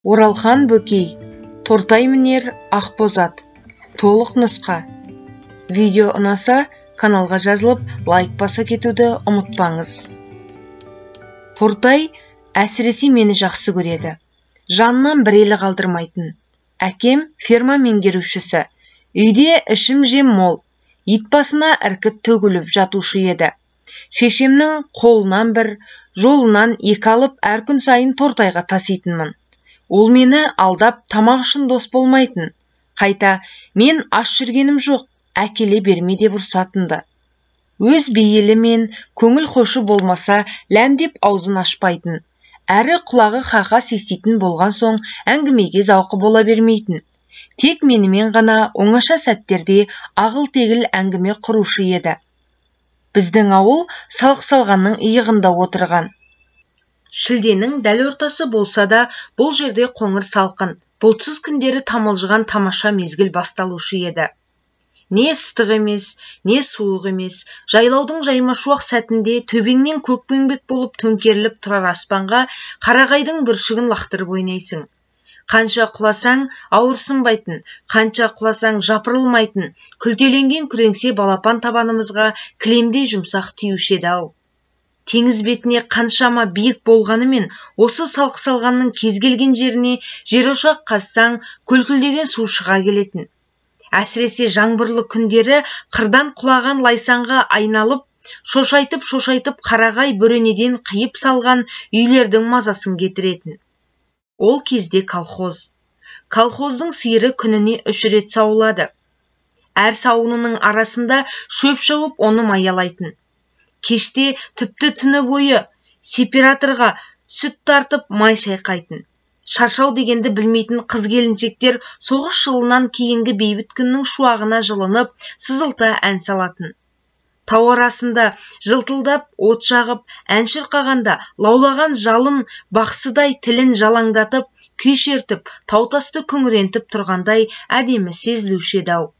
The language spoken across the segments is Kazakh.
Оралхан Бөкей, Тортай мінер Ақбозат. Толық нұсқа. Видео ұнаса, каналға жазылып, лайк баса кетуді ұмытпаңыз. Тортай әсіресе мені жақсы көреді. Жанынан бір елі қалдырмайтын. Әкем ферма меңгерушісі. Үйде ішім жем мол. Ит басына іркіт төгіліп жатушы еді. Шешемнің қолынан бір, жолынан екі алып, әр күн сайын Тортайға таситынмын. Ол мені алдап тамақ үшін дос болмайтын. Қайта, мен аш жүргенім жоқ, әкеле берме деп ұрсатынды. Өз бейілі мен көңіл хошы болмаса, ләмдеп аузын ашпайтын. Әрі құлағы қақас еститін болған соң, әңгімеге зауқы бола бермейтін. Тек менімен ғана оңаша сәттерде ағыл-тегіл әңгіме құрушы еді. Біздің ауыл салық салғанның иығында отырған. Шілденің дәл ортасы болса да, бұл жерде қоңыр салқын, бұлтсыз күндері тамылжыған тамаша мезгіл басталушы еді. Не ыстық емес, не суық емес, жайлаудың жаймашуақ сәтінде төбеңнен көкпеңбек болып төңкеріліп тұрар аспанға қарағайдың бүршігін лақтырып ойнайсың. Қанша құласаң ауырсынбайтын, қанша құласаң жапырылмайтын, күлтеленген күреңсе балапан табанымызға кілемдей жұмсақ тиюші еді-ау. Теңіз бетіне қаншама биік болғанымен, осы салық салғанның кез келген жеріне жерошақ қазсаң, күлкілдеген су шыға келетін. Әсіресе жаңбырлы күндері қырдан құлаған лайсаңға айналып, шошайтып қарағай бөренеден қиып салған үйлердің мазасын кетіретін. Ол кезде колхоз. Колхоздың сиыры күніне 3 рет сауылады. Әр сауынының арасында шөп шауып оны маялайтын. Кеште түпті түні бойы сеператорға сүт тартып май шайқайтын. Шаршау дегенді білмейтін қыз-келіншектер соғыс жылынан кейінгі бейбіт күннің шуағына жылынып, сызылта ән салатын. Тау арасында жылтылдап от жағып, ән шырқағанда лаулаған жалын бақсыдай тілін жалаңдатып, күй шертіп, таутасты күңірентіп тұрғандай әдемі сезілуші еді-ау.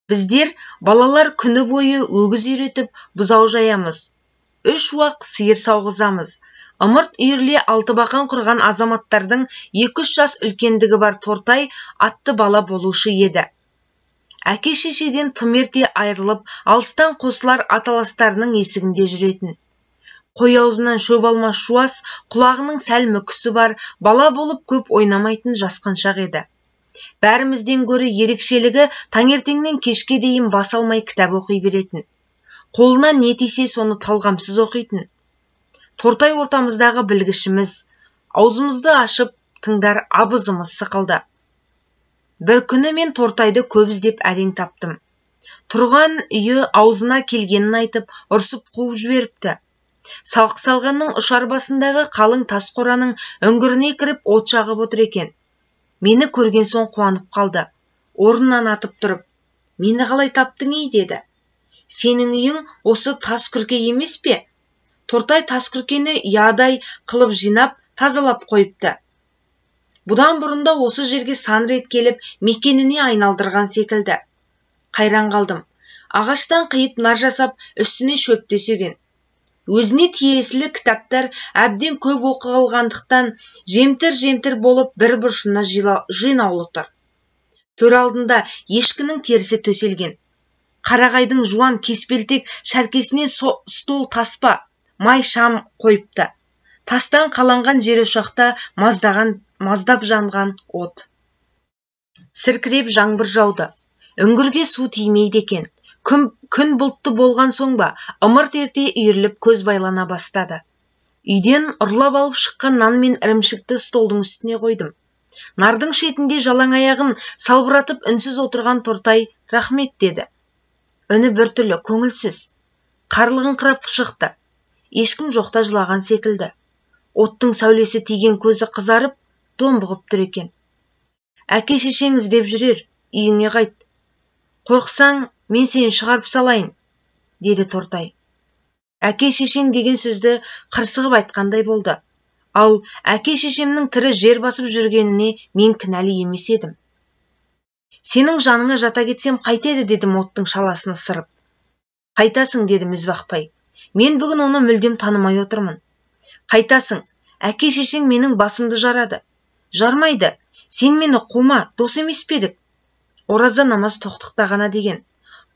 Біздер балалар күні бойы өгіз үйретіп, бұзау жаямыз. 3 уақ сиыр сауғызамыз. Ымырт үйірле алтыбақан құрған азаматтардың 2-3 жас үлкендігі бар Тортай атты бала болушы еді. Әке-шешеден тым ерте айырылып, алыстан қосылар аталастарының есігінде жүретін. Қой аузынан шөп алмас жуас, құлағының сәл мүкісі бар, бала болып көп ойнамайтын жасқаншақ еді. Бәрімізден гөрі ерекшелігі таңертеңнен кешке дейін бас алмай кітап оқи беретін. Қолына не тисе соны талғамсыз оқитын. Тортай ортамыздағы білгішіміз, аузымызды ашып тыңдар абызымыз сықылды. Бір күні мен Тортайды көп іздеп әрең таптым. Тұрған үйі аузына келгенін айтып, ұрсып қуып жіберіпті. Салық салғанның ұшар басындағы қалың тас қораның үңгіріне кіріп от жағып отыр екен. Мені көрген соң қуанып қалды. Орнынан атып тұрып, "Мені қалай таптың ей?" деді. "Сенің үйің осы тас күрке емес пе?" Тортай тас күркені ұядай қылып жинап, тазалап қойыпты. Бұдан бұрында осы жерге сан рет келіп, мекеніне айналдырған секілді. Қайран қалдым. Ағаштан қиып нар жасап, үстіне шөп төсеген. Өзіне тиесілі кітаптар әбден көп оқығылғандықтан жемтір болып бір бұрышына жинаулы тұр. Төр алдында ешкінің терісі төселген. Қарағайдың жуан кеспелтек шәркесіне стол таспа, май шам қойыпты. Тастан қаланған жерошақта маздап жанған от. Сіркіреп жаңбыр жауды. Үңгірге су тимейді екен. Күн бұлтты болған соң ба, ымырт ерте үйіріліп көз байлана бастады. Үйден ұрлап алып шыққан нан мен ірімшікті столдың үстіне қойдым. Нардың шетінде жалаң аяғын салбыратып үнсіз отырған Тортай "Рахмет" деді. Үні біртүрлі көңілсіз. Қарлығын қырап шықты. Ешкім жоқта жылаған секілді. Оттың сәулесі тиген көзі қызарып, домбығып тұр екен. "Әке-шешең іздеп жүрер, үйіңе қайт. Қорқсаң, мен сені шығарып салайын", деді Тортай. Әке-шешең деген сөзді қырсығып айтқандай болды. Ал әке-шешемнің тірі жер басып жүргеніне мен кінәлі емес едім. "Сенің жаныңа жата кетсем қайтеді", дедім оттың шаласын ысырып. "Қайтасың", деді мізбақпай. "Мен бүгін оны мүлдем танымай отырмын." "Қайтасың, әке-шешең менің басымды жарады. Жармайды, сен мені қума, дос емес пе едік? Ораза намаз тоқтықта ғана деген.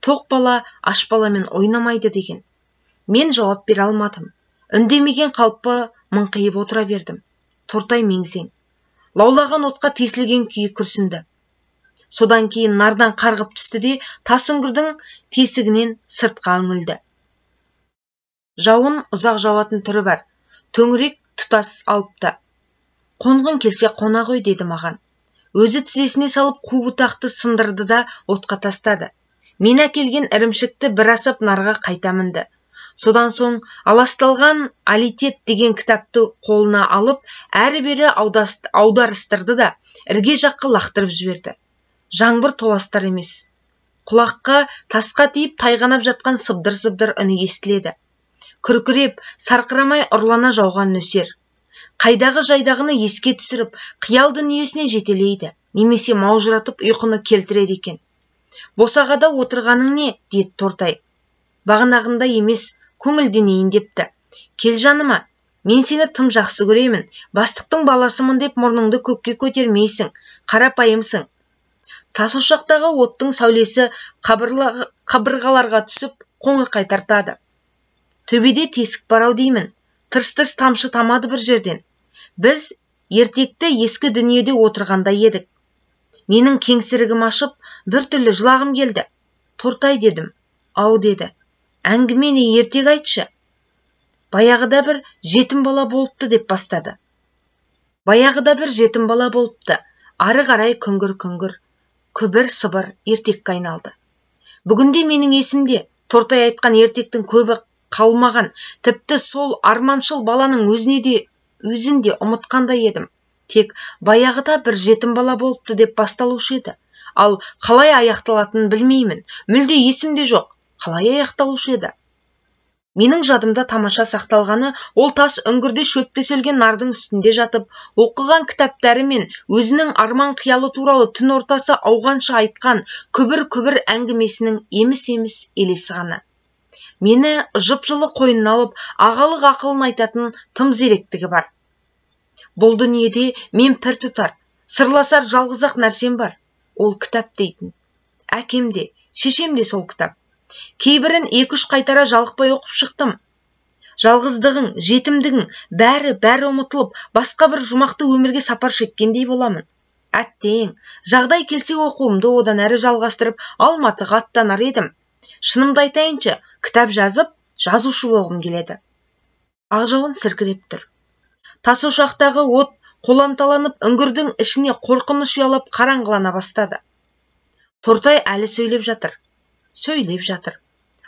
Тоқ бала аш баламен ойнамайды деген. Мен жауап бере алмадым. Үндемеген қалпы мыңқиып отыра бердім. Тортай меңзең. Лаулаған отқа тесілген күйі күрсінді. Содан кейін нардан қарғып түсті де тас үңгірдің тесігінен сыртқа үңілді. Жауын ұзақ жауатын түрі бар. Төңірек тұтас алыпты. Қонғың келсе қона ғой, деді маған. Өзі тізесіне салып қу бұтақты сындырды да отқа тастады. Мен әкелген ірімшікті бір асап нарға қайта мінді. Содан соң аласталған алитет деген кітапты қолына алып, әрі-бері аударыстырды да ірге жаққа лақтырып жіберді. Жаңбыр толастар емес. Құлаққа тасқа тиіп тайғанап жатқан сыбдыр-сыбдыр үні естіледі. Күркіреп, сарқырамай ұрлана жауған нөсер. Қайдағы жайдағыны еске түсіріп, қиял дүниесіне жетелейді, немесе маужыратып ұйқыны келтіреді екен. Босағада отырғаның не? Деді Тортай. Бағанағында емес, көңілденейін депті. Кел жаныма, мен сені тым жақсы көремін. Бастықтың баласымын деп мұрныңды көкке көтермейсің, қарапайымсың. Тас ошақтағы оттың сәулесі қабырғаларға түсіп, қоңырқай тартады. Төбеде тесік барау деймін. Тырс-тырс тамшы тамады бір жерден. Біз ертекті ескі дүниеде отырғанда едік. Менің кеңсірігім ашып, бір түрлі жылағым келді. Тортай, дедім. Ау, деді. Әңгімені ертек айтшы. Баяғыда бір жетім бала болыпты, деп бастады. Баяғыда бір жетім бала болыпты. Ары қарай күңгір-күңгір, күбір-сыбыр ертекке айналды. Бүгінде менің есімде Тортай айтқан ертектің көбі қалмаған, тіпті сол арманшыл баланың өзін де ұмытқандай едім. Тек баяғыда бір жетім бала болыпты деп басталушы еді. Ал қалай аяқталатынын білмеймін. Мүлде есімде жоқ. Қалай аяқталушы еді? Менің жадымда тамаша сақталғаны, ол тас үңгірде шөп төселген нардың үстінде жатып, оқыған кітаптары мен өзінің арман қиялы туралы түн ортасы ауғанша айтқан күбір-күбір әңгімесінің еміс-еміс елесі ғана. Мені жып-жылы қойнына алып, ағалық ақылын айтатын тым зеректігі бар. Бұл дүниеде мен пір тұтар, сырласар жалғыз-ақ нәрсем бар. Ол кітап дейтін. Әкем де, шешем де сол кітап. Кейбірін 2-3 қайтара жалықпай оқып шықтым. Жалғыздығың, жетімдігің, бәрі ұмытылып, басқа бір жұмақты өмірге сапар шеккендей боламын. Әттең, жағдай келсе оқуымды одан әрі жалғастырып, Алматыға аттанар едім. Шынымды айтайыншы, кітап жазып, жазушы болғым келеді. Ақжауын сіркіреп тұр. Тас ошақтағы от қоламталанып, үңгірдің ішіне қорқыныш ұялап қараңғылана бастады. Тортай әлі сөйлеп жатыр.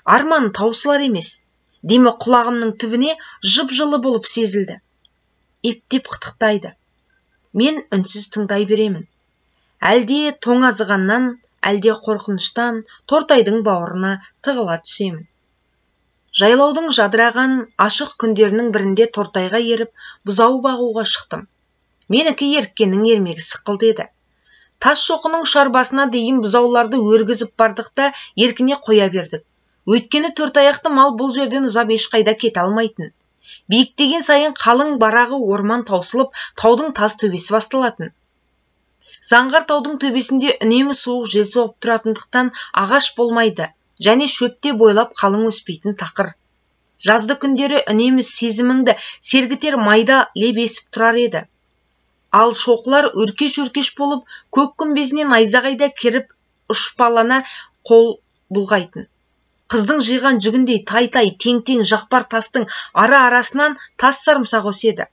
Арман таусылар емес. Демі құлағымның түбіне жып-жылы болып сезілді. Ептеп қытықтайды. Мен үнсіз тыңдай беремін. Әлде тоңазығаннан, әлде қорқыныштан Тортайдың бауырына тығыла түсемін. Жайлаудың жадыраған ашық күндерінің бірінде Тортайға еріп, бұзау бағуға шықтым. Менікі еріккеннің ермегі сықылды еді. Тас шоқының шарбасына дейін бұзауларды өргізіп бардық та еркіне қоя бердік. Өйткені төртаяқты мал бұл жерден ұзап ешқайда кете алмайтын. Биіктеген сайын қалың барағы орман таусылып, таудың тас төбесі басталатын. Заңғар таудың төбесінде үнемі суық жел соғып тұратындықтан ағаш болмайды, және шөпте бойлап қалың өспейтін тақыр. Жазды күндері үнемі сезіміңді сергітер майда леп есіп тұрар еді. Ал шоқылар өркеш-өркеш болып, көк күмбезінен найзағайда керіп ұшпалана қол бұлғайтын. Қыздың жиған жүгіндей тай-тай, тең-тең жақпар тастың ара-арасынан тас сарымсақ өседі.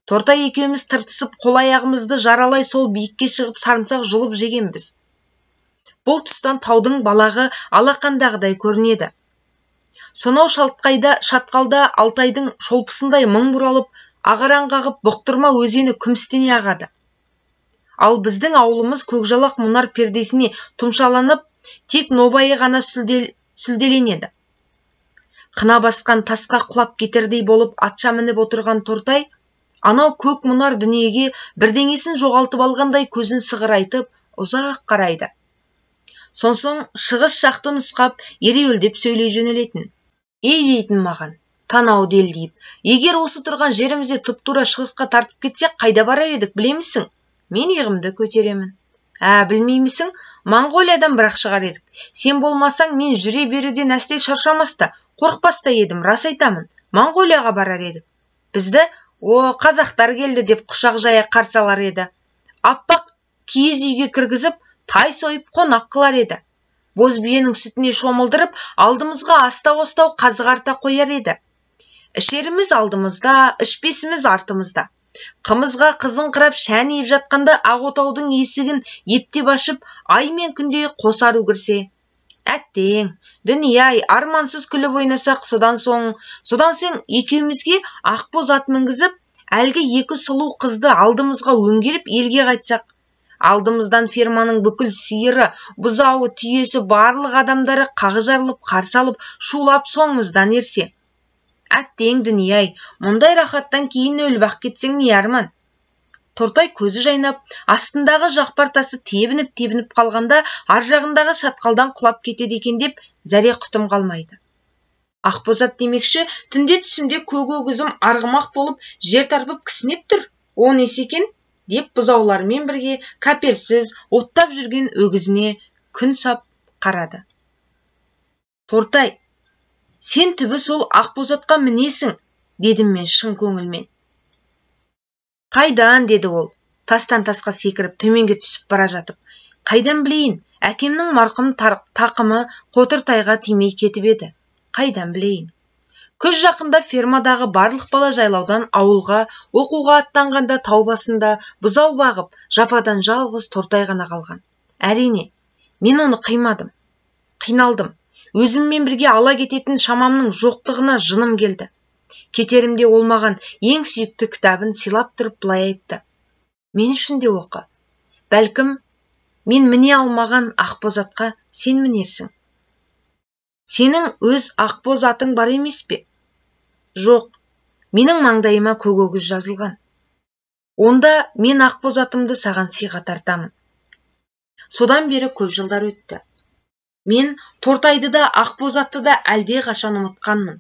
Тортай екеуміз тыртысып, қол-аяғымызды жаралай сол биікке шығып сарымсақ жұлып жегенбіз. Бұл тұстан таудың балағы алақандағыдай көрінеді. Сонау шатқалда Алтайдың шолпысындай мың бұралып, ағараң қағып бұқтырма өзені күмістене ағады. Ал біздің ауылымыз көкжалақ мұнар пердесіне тұмшаланып, тек нобайы ғана сүлделенеді. Қына басқан тасқа құлап кетердей болып атша мініп отырған Тортай, анау көк мұнар дүниеге бірдеңесін жоғалтып алғандай көзін сығырайтып, ұзақ қарайды. Сонсоң шығыс жақты нұсқап, ереуілдеп сөйлей жөнелетін. Ей дейтін маған, танау делдиіп. Егер осы тұрған жерімізде тұп-тура шығысқа тартып кетсек, қайда барар едік, білемісің? Мен иығымды көтеремін. Білмеймісің? Моңғолиядан бірақ шығар едік. Сен болмасаң, мен жүре беруден әсте шаршамаста, қорықпаста едім, рас айтамын. Моңғолияға барар едік. Бізді, қазақтар келді деп құшақ жая қарсы алар еді. Аппақ киіз үйге кіргізіп, тай сойып қонақ қылар еді. Боз биенің сүтіне шомылдырып, алдымызға астау-астау қазық арта қояр еді. Ішеріміз алдымызда, ішпесіміз артымызда. Қымызға қызыңқырап шән иіп жатқанда ақ отаудың есігін ептеп ашып, ай мен күндей қосару кірсе. Әттең, дүние-ай, армансыз күліп ойнасақ, содан соң екеумізге ақбоз ат мінгізіп, әлгі екі сұлу қызды алдымызға өңгеріп елге қайтсақ. Алдымыздан ферманың бүкіл сиыры, бұзауы, түйесі, барлық адамдары қағы жарылып, қарсы алып, шулап соңымыздан ерсе. Әттең дүние-ай, мұндай рахаттан кейін өліп-ақ кетсең не арман? Тортай көзі жайнап, астындағы жақпар тасы тебініп қалғанда, ар жағындағы шатқалдан құлап кетеді екен деп, зәре құтым қалмайды. Ақбоз ат демекші, түнде түсімде көк өгізім арғымақ болып, жер тарпып кісінеп тұр. О несі екен? Деп бұзаулармен бірге кәперсіз оттап жүрген өгізіне күн сап қарады. Тортай, сен түбі сол ақбоз атқа мінесің, дедім мен шын көңілмен. Қайдан, деді ол, тастан тасқа секіріп төменге түсіп бара жатып. Қайдан білейін, әкемнің марқұм тақымы Қотыртайға тимей кетіп еді. Қайдан білейін. Күз жақында фермадағы барлық бала жайлаудан ауылға, оқуға аттанғанда тау басында бұзау бағып, жападан жалғыз Тортай ғана қалған. Әрине, мен оны қимадым. Қиналдым. Өзіммен бірге ала кететін шамамның жоқтығына жыным келді. Кетерімде ол маған ең сүйікті кітабын сыйлап тұрып былай айтты. Мен үшін де оқы. Бәлкім, мен міне алмаған ақбоз атқа сен мінерсің. Сенің өз ақбоз атың бар емес пе? Жоқ, менің маңдайыма көк өгіз жазылған. Онда мен ақбоз атымды саған сыйға тартамын. Содан бері көп жылдар өтті. Мен Тортайды да ақбоз атты да әлде қашан ұмытқанмын.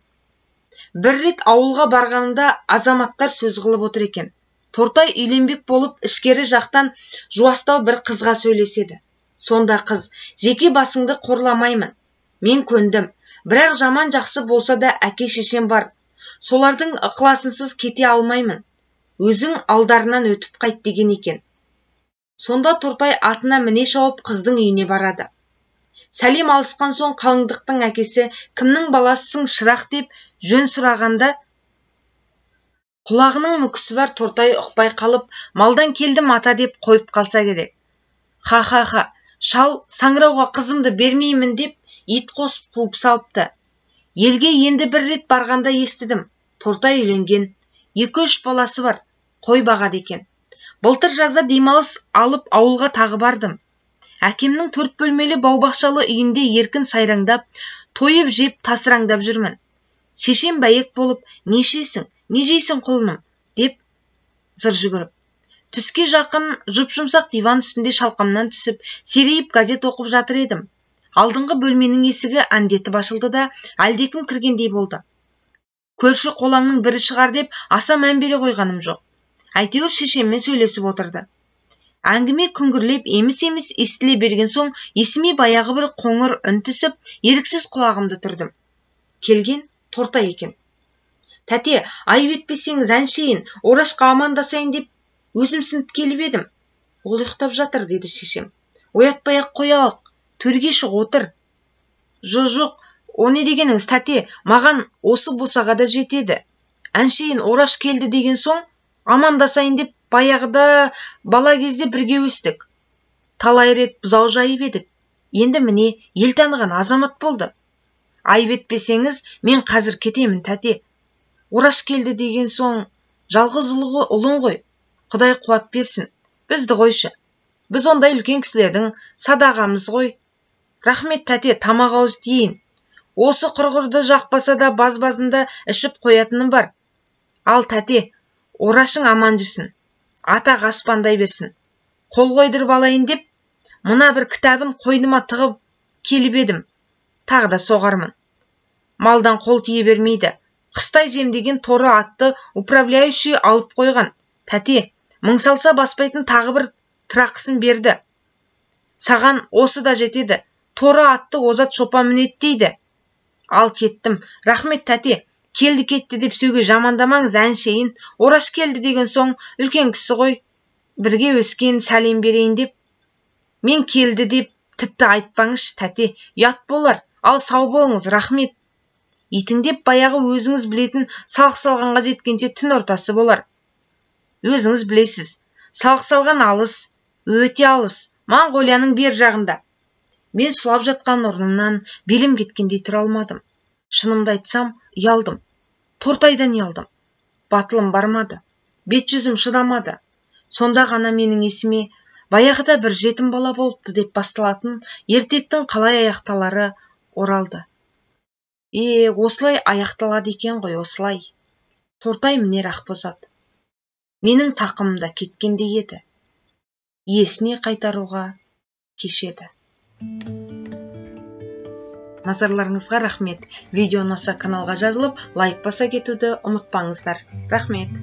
Бір рет ауылға барғанымда азаматтар сөз қылып отыр екен. Тортай үйленбек болып ішкері жақтан жуастау бір қызға сөйлеседі. Сонда қыз, жеке басыңды қорламаймын. Мен көндім, бірақ жаман жақсы болса да әке-шешем бар. Солардың ықыласынсыз кете алмаймын. Өзің алдарынан өтіп қайт деген екен. Сонда Тортай атына міне шауып қыздың үйіне барады. Сәлем алысқан соң қалыңдықтың әкесі кімнің баласысың шырақ деп жөн сұрағанда, құлағының мүкісі бар Тортай ұқпай қалып, малдан келдім ата деп қойып қалса керек. Ха, шал саңырауға қызымды бермеймін деп ит қосып қуып салыпты. Елге енді бір рет барғанда естідім. Тортай үйленген, 2-3 баласы бар, қой бағады екен. Былтыр жазда демалыс алып ауылға тағы бардым. Әкемнің 4 бөлмелі бау-бақшалы үйінде еркін сайраңдап, тойып жеп тасыраңдап жүрмін. Шешем бәйек болып, нешесің, не жейсің құлыным, деп зыр жүгіріп. Түске жақын жұп-жұмсақ диван үстінде шалқамнан түсіп, серейіп газет оқып жатыр едім. Алдыңғы бөлменің есігі әндетіп ашылды да, әлдекім кіргендей болды. Көрші қолаңның бірі шығар деп аса мән бере қойғаным жоқ. Әйтеуір шешеммен сөйлесіп отырды. Әңгіме күңгірлеп еміс-еміс естіле берген соң, есіме баяғы бір қоңыр үн түсіп, еріксіз құлағымды түрдім. Келген Тортай екен. Тәте, айып етпесеңіз әншейін, Орашқа амандасайын деп өзім сынып келіп едім. Ол ұйықтап жатыр, деді шешем. Оятпай-ақ қоялық, төрге шық отыр. Жоқ, о не дегеніңіз, тәте, маған осы босаға да жетеді. Әншейін Ораш келді деген соң, амандасайын деп баяғыда бала кезде бірге өстік. Талай рет бұзау жайып едік. Енді міне ел таныған азамат болды. Айып етпесеңіз, мен қазір кетемін, тәте. Ораш келді деген соң, жалғыз ұлың ғой. Құдай қуат берсін. Бізді қойшы. Біз ондай үлкен кісілердің садағамыз ғой. Рахмет, тәте, тамақ ауыз тиейін. Осы құрғырды жақпаса да баз-базында ішіп қоятыным бар. Ал тәте, Орашың аман жүрсін. Атақ аспандай берсін. Қол қойдырып алайын деп, мына бір кітабын қойныма тығып келіп едім. Тағы да соғармын. Малдан қол тие бермейді. Қыстай жемдеген торы атты управляющий алып қойған. Тәте, мың салса баспайтын тағы бір трақысын берді. Саған осы да жетеді. Торы атты озат шопан мінет дейді. Ал кеттім. Рахмет тәте. Келді кетті деп сөйге жамандамаңыз әншейін. Ораш келді деген соң үлкен кісі ғой. Бірге өскен, сәлем берейін деп. Мен келді деп тіпті айтпаңыз тәте. Ят болар. Ал сау болыңыз, рахмет. Итіңдеп баяғы өзіңіз білетін салық салғанға жеткенше түн ортасы болар. Өзіңіз білесіз. Салық салған алыс, өте алыс. Моңғолияның бер жағында. Мен сұлап жатқан орнымнан белім кеткендей тұра алмадым. Шынымды айтсам, ұялдым. Тортайдан ұялдым. Батылым бармады. Бет-жүзім шыдамады. Сонда ғана менің есіме баяғыда бір жетім бала болыпты деп басталатын ертектің қалай аяқталары оралды. Осылай аяқталады екен ғой, осылай. Тортай мінер Ақбозат. Менің тақымымда кеткендей еді. Иесіне қайтаруға кешеді. Назарларыңызға рахмет. Видео ұнаса каналға жазылып, лайк баса кетуді ұмытпаңыздар. Рахмет.